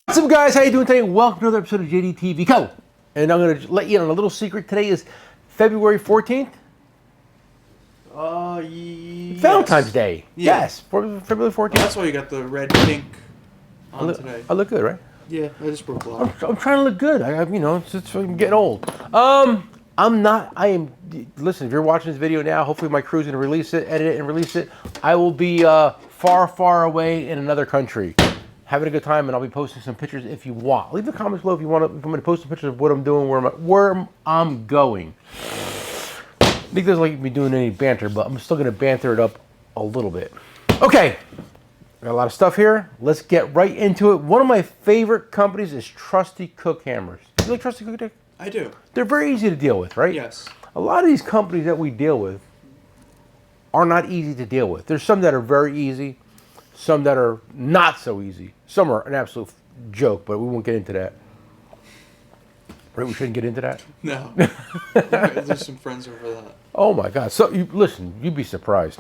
What's up, guys? How you doing today? Welcome to another episode of JDTCo. And I'm going to let you in on a little secret. Today is February 14th. Yes. Valentine's Day. Yeah. Yes, February 14th. Well, that's why you got the red pink on today. I look good, right? Yeah, I just broke a lot. I'm trying to look good. I'm getting old. Listen, if you're watching this video now, hopefully my crew's going to release it, edit it, and release it. I will be far, far away in another country, having a good time, and I'll be posting some pictures if you want. Leave the comments below if you want to. If I'm going to post some pictures of what I'm doing, where I'm going. Nick doesn't like me doing any banter, but I'm still going to banter it up a little bit. Okay, got a lot of stuff here. Let's get right into it. One of my favorite companies is JDTCo hammers. You like JDTCo, Dick? I do. They're very easy to deal with, right? Yes. A lot of these companies that we deal with are not easy to deal with. There's some that are very easy, some that are not so easy. Some are an absolute joke, but we won't get into that. Right? We shouldn't get into that? No. There's some friends over that. Oh my God. So, listen, you'd be surprised.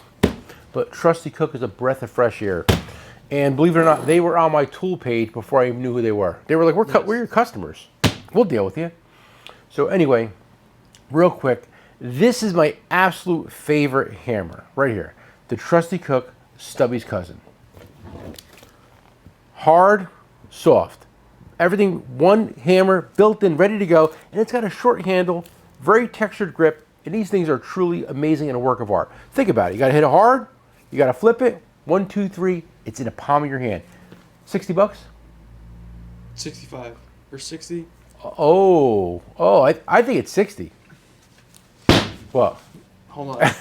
But JDTCo is a breath of fresh air. And believe it or not, they were on my tool page before I even knew who they were. They were like, we're your customers. We'll deal with you. So anyway, real quick, this is my absolute favorite hammer right here. The JDTCo Stubby's Cousin. Hard, soft. Everything, one hammer, built in, ready to go. And it's got a short handle, very textured grip. And these things are truly amazing and a work of art. Think about it. You got to hit it hard. You got to flip it. 1, 2, 3. It's in the palm of your hand. 60 bucks? 65 or 60? I think it's 60. What? Hold on.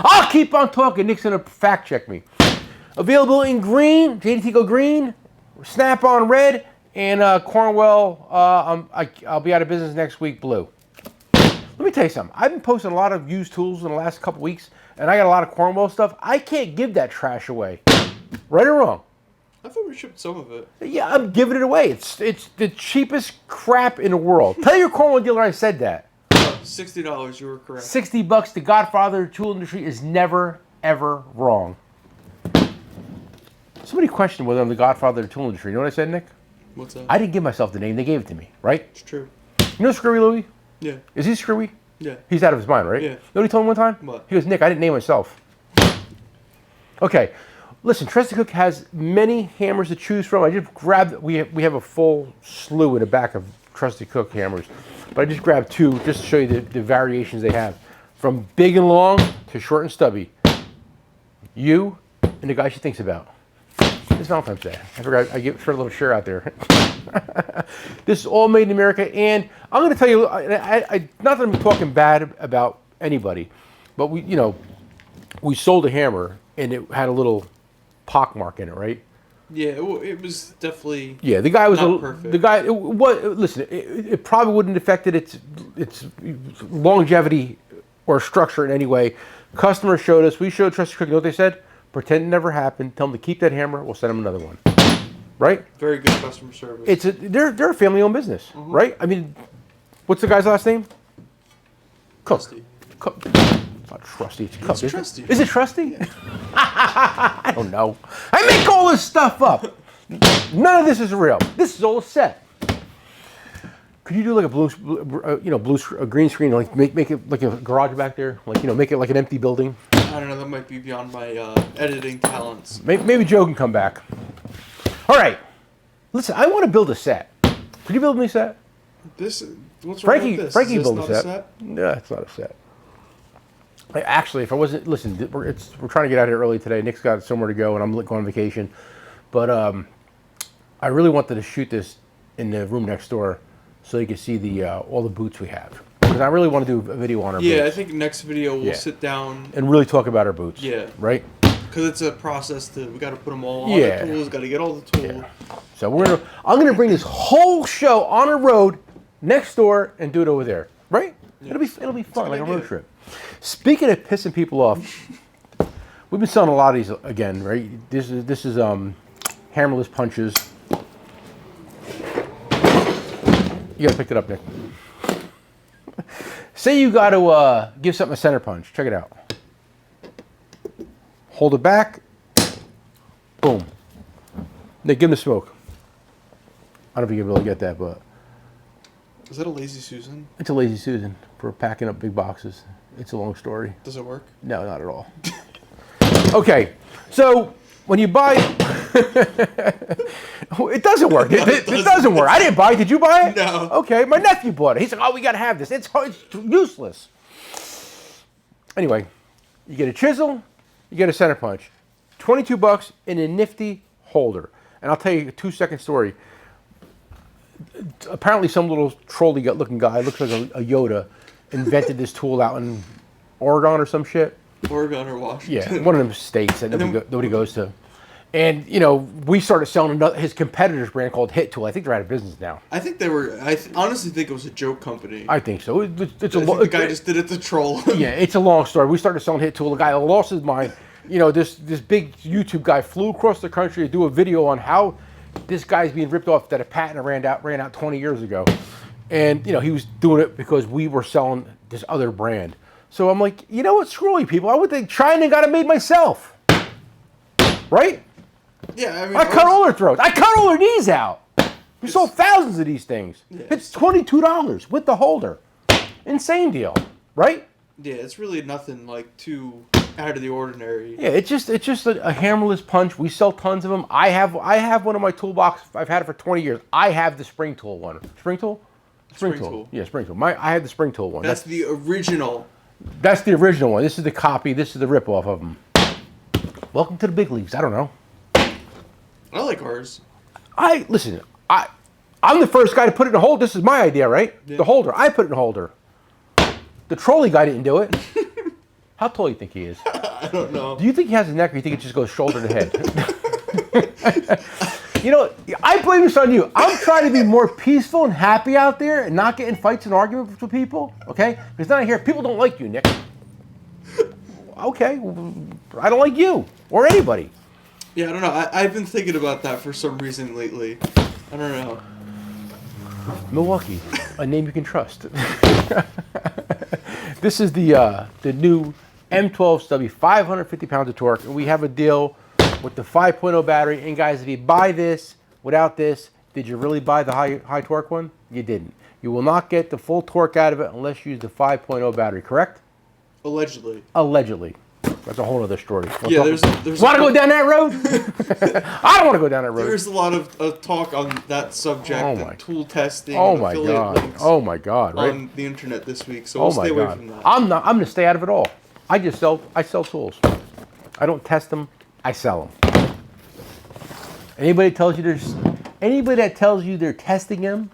I'll keep on talking. Nick's going to fact check me. Available in green, JDTCo green, Snap-on red, and Cornwell, I'll be out of business next week, blue. Let me tell you something. I've been posting a lot of used tools in the last couple weeks, and I got a lot of Cornwell stuff. I can't give that trash away. Right or wrong? I thought we shipped some of it. Yeah, I'm giving it away. It's the cheapest crap in the world. Tell your Cornwell dealer I said that. $60, you were correct. 60 bucks. The Godfather of the tool industry is never, ever wrong. Somebody questioned whether I'm the Godfather of the tool industry. You know what I said, Nick? What's that? I didn't give myself the name. They gave it to me, right? It's true. You know Screwy Louie? Yeah. Is he screwy? Yeah. He's out of his mind, right? Yeah. You know what he told me one time? What? He goes, Nick, I didn't name myself. Okay. Listen, JDTCo has many hammers to choose from. I just grabbed, we have a full slew in the back of JDTCo hammers. But I just grabbed two just to show you the variations they have. From big and long to short and stubby. You and the guy she thinks about. It's Valentine's Day. I forgot I threw a little share out there. This is all made in America, and I'm going to tell you, not that I'm talking bad about anybody, but we sold a hammer and it had a little pock mark in it, right? Yeah, it was definitely. Yeah, the guy was not perfect. The guy. Listen, it probably wouldn't have affected its longevity or structure in any way. Customer showed us. We showed JDTCo. You know what they said? Pretend it never happened. Tell them to keep that hammer. We'll send them another one. Right? Very good customer service. They're a family-owned business, right? I mean, what's the guy's last name? Cook. Cook. It's not Trusty. It's Cook. It's Trusty. Is it Trusty? I don't know. I make all this stuff up. None of this is real. This is all a set. Could you do like a green screen, like make it like a garage back there, like make it like an empty building? I don't know. That might be beyond my editing talents. Maybe Joe can come back. All right. Listen, I want to build a set. Could you build me a set? What's wrong with this? Frankie Is this built not a set. No, it's not a set. Actually, if I wasn't, listen, we're trying to get out of here early today. Nick's got somewhere to go, and I'm going on vacation. But I really wanted to shoot this in the room next door so you can see all the boots we have. Because I really want to do a video on our boots. Yeah, I think next video we'll sit down and really talk about our boots. Yeah. Right? Because it's a process we got to put them all on the tools, got to get all the tools. Yeah. So I'm gonna bring this whole show on a road next door and do it over there. Right? Yeah. It'll be fun, like a road trip. Speaking of pissing people off, we've been selling a lot of these again, right? This is hammerless punches. You gotta pick it up, Nick. Say you got to give something a center punch. Check it out. Hold it back. Boom. Nick, give him the smoke. I don't know if you can really get that, but Is that a Lazy Susan? it's a Lazy Susan for packing up big boxes. It's a long story. Does it work? No, not at all. Okay, so when you buy, it doesn't work. It doesn't work. I didn't buy it. Did you buy it? No. Okay, my nephew bought it. He's like, oh, we got to have this. It's useless. Anyway, you get a chisel, you get a center punch. $22 in a nifty holder. And I'll tell you a 2-second story. Apparently some little trolley looking guy, looks like a Yoda, invented this tool out in Oregon or some shit. Oregon or Washington? Yeah, one of them states that nobody goes to. And, you know, we started selling his competitor's brand called Hit Tool. I think they're out of business now. I think they were. honestly think it was a joke company. I think so. The guy just did it to troll. Yeah, it's a long story. We started selling Hit Tool. The guy lost his mind. You know, this big YouTube guy flew across the country to do a video on how this guy's being ripped off that a patent ran out 20 years ago. And, you know, he was doing it because we were selling this other brand. So I'm like, you know what? Screw you people. I would think trying and got it made myself. Right? Yeah, I mean, I cut all their throats. I cut all their knees out. We sold thousands of these things. Yeah, it's $22 with the holder. Insane deal, right? Yeah, it's really nothing like too out of the ordinary. Yeah, it's just a hammerless punch. We sell tons of them. I have one in my toolbox. I've had it for 20 years. I have the spring tool one. Spring tool? Spring tool. Yeah, spring tool. I had the spring tool one. That's the original. That's the original one. This is the copy. This is the ripoff of them. Welcome to the big leagues. I don't know. I like ours. Listen. I'm the first guy to put it in a holder. This is my idea, right? Yeah. The holder. I put it in a holder. The trolley guy didn't do it. How tall do you think he is? I don't know. Do you think he has a neck, or you think it just goes shoulder to head? You know, I blame this on you. I'm trying to be more peaceful and happy out there and not get in fights and arguments with people, okay? Because then I hear people don't like you, Nick. Okay, I don't like you or anybody. Yeah, I don't know. I've been thinking about that for some reason lately. I don't know. Milwaukee, a name you can trust. This is the new M12 Stubby, 550 pounds of torque, and we have a deal with the 5.0 battery. And guys, if you buy this without this, did you really buy the high torque one? You didn't. You will not get the full torque out of it unless you use the 5.0 battery, correct? Allegedly. Allegedly. That's a whole other story. Yeah, there's want to go down that road? I don't want to go down that road. There's a lot of talk on that subject, and tool testing, oh and my affiliate god, links oh my god, right? on the internet this week, so we'll stay away from that. I'm gonna stay out of it all. I sell tools. I don't test them. I sell them. Anybody that tells you they're testing them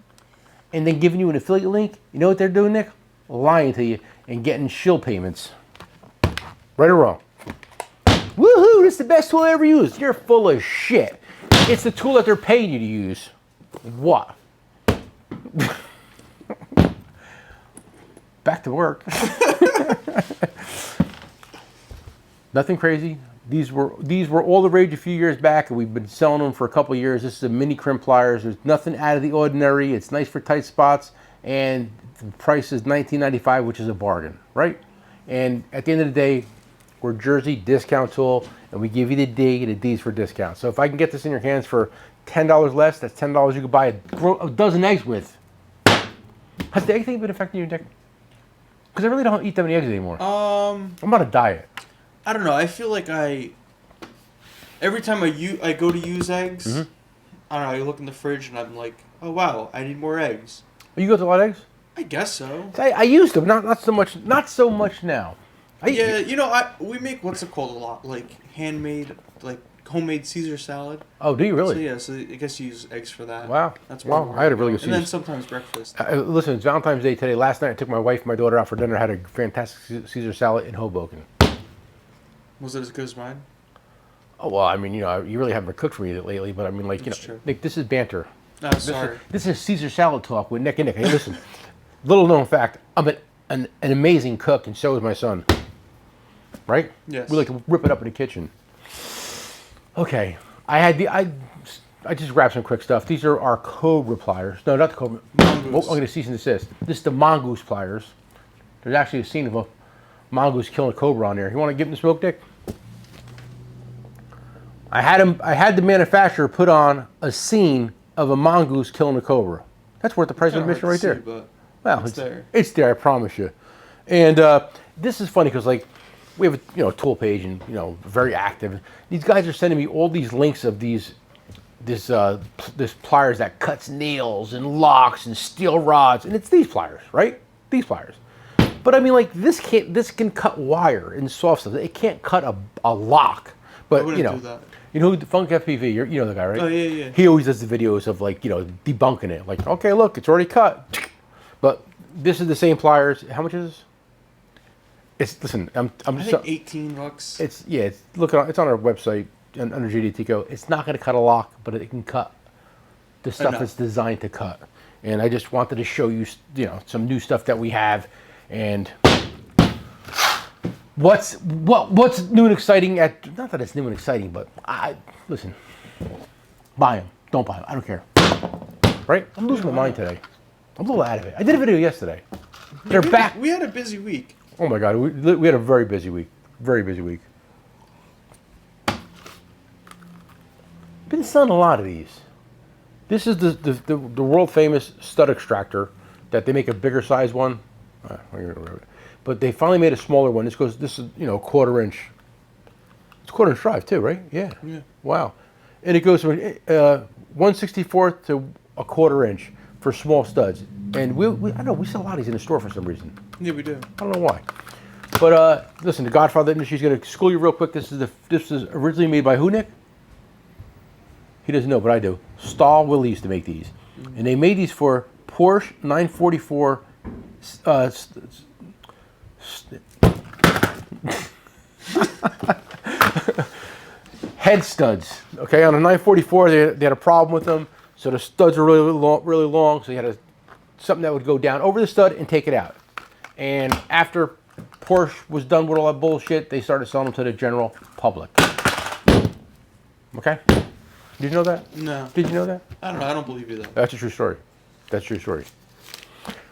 and then giving you an affiliate link, you know what they're doing, Nick? Lying to you and getting shill payments. Right or wrong? Woohoo! This is the best tool I ever used. You're full of shit. It's the tool that they're paying you to use. What? Back to work. Nothing crazy. These were all the rage a few years back, and we've been selling them for a couple of years. This is a mini crimp pliers. There's nothing out of the ordinary. It's nice for tight spots, and the price is $19.95, which is a bargain, right? And at the end of the day, we're Jersey discount tool, and we give you the D. The D's for discount. So if I can get this in your hands for $10 less, that's $10 you could buy a dozen eggs with. Has the egg thing been affecting you, Nick? Because I really don't eat that many eggs anymore. I'm on a diet. I don't know. I feel like every time I go to use eggs, I don't know. I look in the fridge and I'm like, oh wow, I need more eggs. You go to a lot of eggs? I guess so. I used to, but not so much. Not so much now. Yeah, you know, we make what's it called a lot, like handmade, like homemade Caesar salad. Oh, do you really? So yeah, so I guess you use eggs for that. Wow, that's I had a really good Caesar. And then sometimes breakfast. Listen, it's Valentine's Day today. Last night I took my wife and my daughter out for dinner. Had a fantastic Caesar salad in Hoboken. Was it as good as mine? Oh well, I mean, you know, you really haven't cooked for me lately, but I mean, like, That's you know, true. Nick, this is banter. Oh, sorry. This is Caesar salad talk with Nick and Nick. Hey, listen, little known fact, I'm an amazing cook, and so is my son. Right? Yes. We like to rip it up in the kitchen. Okay, I just grabbed some quick stuff. These are our Cobra pliers. No, not the Cobra. Mongoose. I'm going to cease and desist. This is the Mongoose pliers. There's actually a scene of a mongoose killing a cobra on there. You want to give him the smoke, Dick? I had the manufacturer put on a scene of a mongoose killing a cobra. That's worth the price of Kinda admission hard right to there. see, but Well, it's there. It's there, I promise you. And this is funny because like we have a tool page and very active. These guys are sending me all these links of this pliers that cuts nails and locks and steel rods, and it's these pliers, right? These pliers. But I mean, like this can cut wire and soft stuff. It can't cut a lock. But I wouldn't do that. you know who Funk FPV? You know the guy, right? Oh yeah. He always does the videos of like debunking it. Like, okay, look, it's already cut. But this is the same pliers. How much is this? Listen, I think $18. It's on our website under JDTCo. It's not going to cut a lock, but it can cut the stuff it's designed to cut. And I just wanted to show you, some new stuff that we have, and what's new and exciting. Not that it's new and exciting, but listen, buy them. Don't buy them. I don't care. Right? I'm losing my mind today. I'm a little out of it. I did a video yesterday. They're back. We had a busy week. Oh my God, we had a very busy week. Very busy week. Been selling a lot of these. This is the world famous stud extractor that they make a bigger size one. But they finally made a smaller one. This is a quarter inch. It's a quarter inch drive too, right? Yeah. Yeah. Wow. And it goes from 1/64 to a quarter inch for small studs. And I know we sell a lot of these in the store for some reason. Yeah, we do. I don't know why. But listen, the Godfather Industry is going to school you real quick. This is originally made by who, Nick? He doesn't know, but I do. Stahl Willie used to make these. And they made these for Porsche 944 head studs. Okay, on a 944, they had a problem with them. So the studs are really long. So you had something that would go down over the stud and take it out. And after Porsche was done with all that bullshit, they started selling them to the general public. Okay? Did you know that? No. Did you know that? I don't know. I don't believe you though. That's a true story. That's a true story.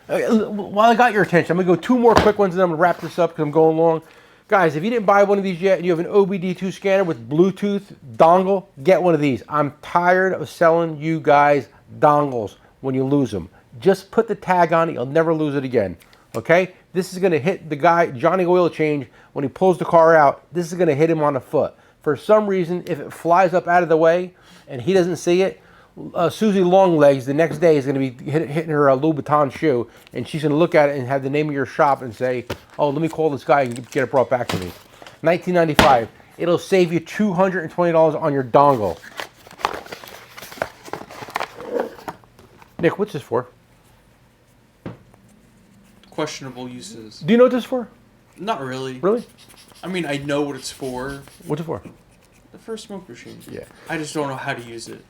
While I got your attention, I'm going to go two more quick ones and then I'm going to wrap this up because I'm going long. Guys, if you didn't buy one of these yet and you have an OBD2 scanner with Bluetooth dongle, get one of these. I'm tired of selling you guys dongles when you lose them. Just put the tag on it. You'll never lose it again. Okay? This is going to hit the guy, Johnny Oil Change, when he pulls the car out. This is going to hit him on the foot. For some reason, if it flies up out of the way and he doesn't see it, Susie Longlegs the next day is going to be hitting her Louboutin shoe, and she's going to look at it and have the name of your shop and say, oh, let me call this guy and get it brought back to me. $19.95. It'll save you $220 on your dongle. Nick, what's this for? Questionable uses. Do you know what this is for? Not really. Really? I mean, I know what it's for. What's it for? The first smoke machine. Yeah. I just don't know how to use it.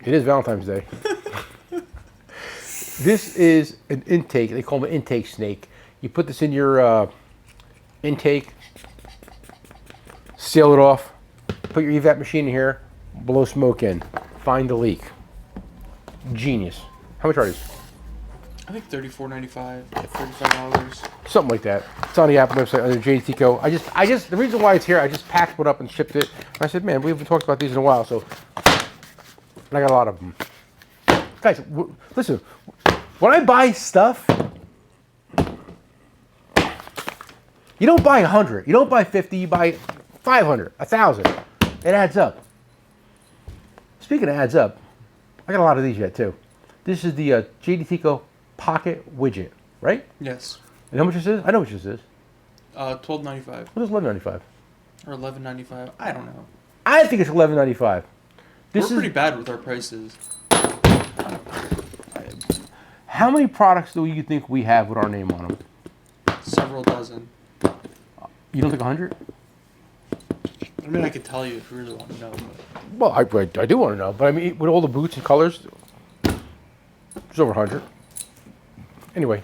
It is Valentine's Day. This is an intake. They call them an intake snake. You put this in your intake, seal it off, put your evap machine in here, blow smoke in, find the leak. Genius. How much are these? I think $34.95, $35. Something like that. It's on the Apple website under JDTCo. I just the reason why it's here, I just packed one up and shipped it. And I said, man, we haven't talked about these in a while, so and I got a lot of them. Guys, listen, when I buy stuff, you don't buy 100, you don't buy 50, you buy 500, 1,000. It adds up. Speaking of adds up, I got a lot of these yet too. This is the JDTCo Pocket Widget, right? Yes. And how much this is? I know what this is. $12.95 What is $11.95? or $11.95. I don't know. I think it's $11.95. We're pretty bad with our prices. How many products do you think we have with our name on them? Several dozen. You don't think 100? I mean, I could tell you if you really want to know. But Well, I do want to know, but I mean, with all the boots and colors, it's over 100. Anyway,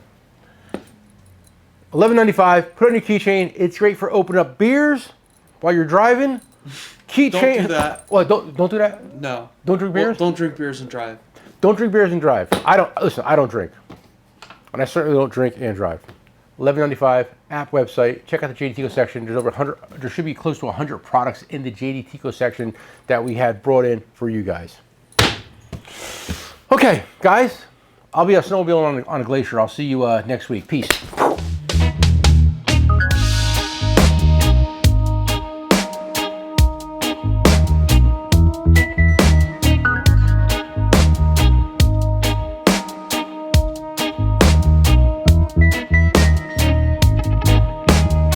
$11.95. Put it on your keychain. It's great for opening up beers while you're driving. Keychain. Don't do that. Well, don't do that. No. Don't drink beers. Well, don't drink beers and drive. Don't drink beers and drive. I don't drink, and I certainly don't drink and drive. $11.95 app website. Check out the JDTCo section. There's over 100. There should be close to 100 products in the JDTCo section that we had brought in for you guys. Okay, guys, I'll be a snowmobiling on a glacier. I'll see you next week. Peace.